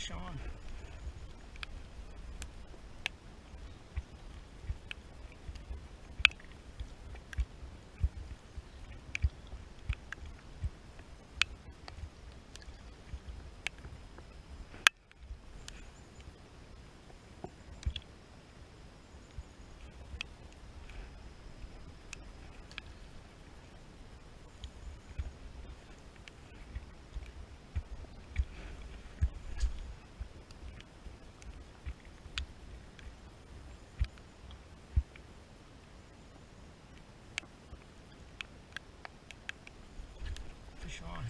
Fish on. Fish on.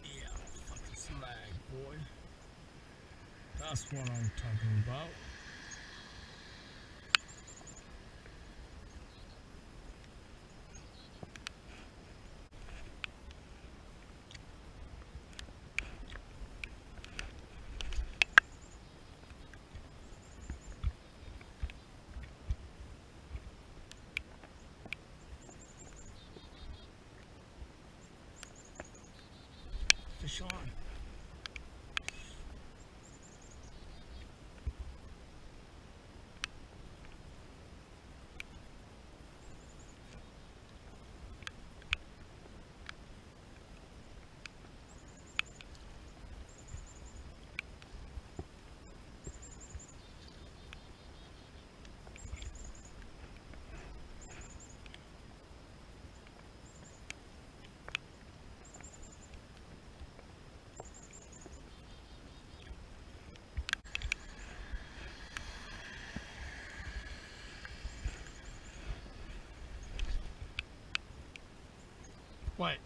Yeah, fucking slag, boy. That's what I'm talking about. Fish on. What?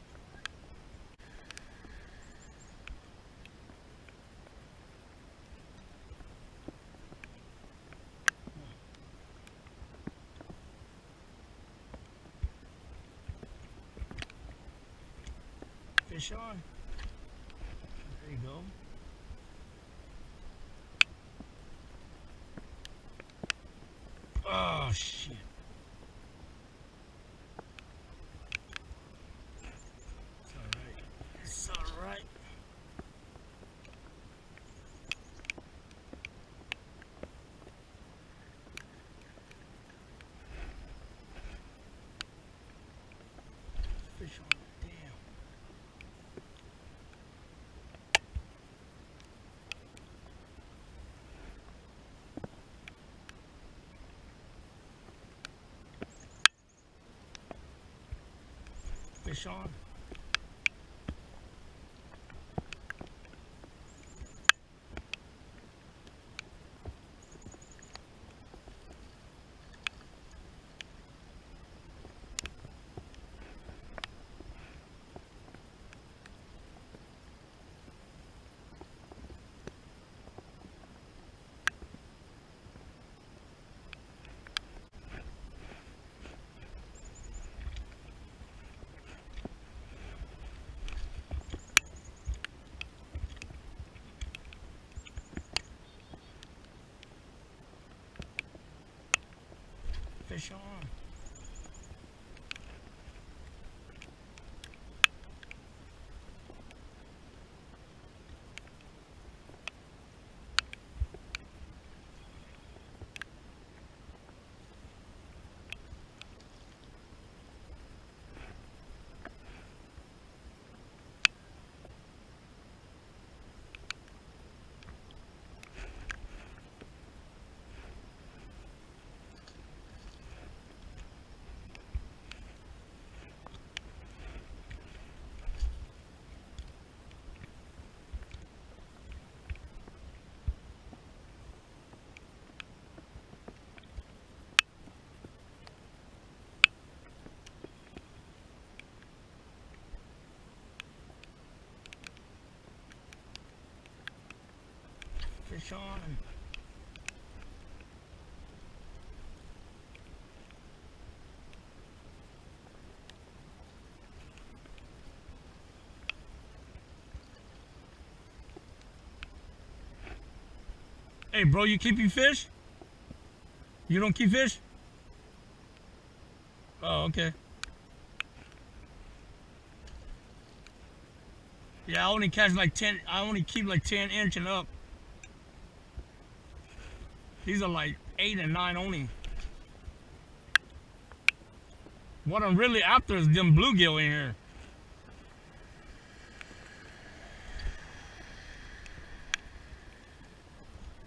Fish on. There you go. Oh, shit. It's alright. It's alright. Fish on. Damn. Fish on. Fish on. Fish on. Hey, bro, you keeping fish? You don't keep fish? Oh, okay. Yeah, I only catch like 10. I only keep like 10-inch and up. These are like 8 and 9 only. What I'm really after is them bluegill in here.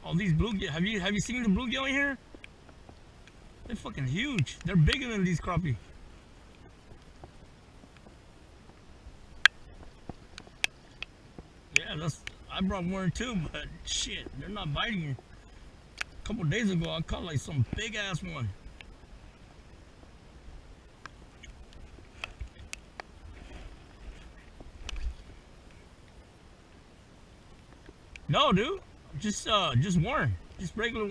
Oh, these bluegill. Have you seen the bluegill in here? They're fucking huge. They're bigger than these crappie. Yeah, I brought one too, but shit, they're not biting me. A couple days ago, I caught like some big ass one. No, dude, just worm, just regular.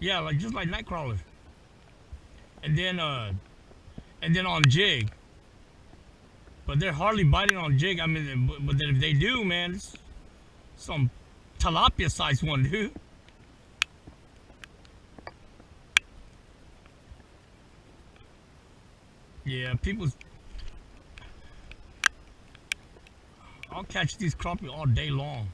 Yeah, like just like night crawlers. And then on jig. But they're hardly biting on jig. I mean, but then if they do, man, it's some tilapia sized one, dude. Yeah, I'll catch these crappie all day long.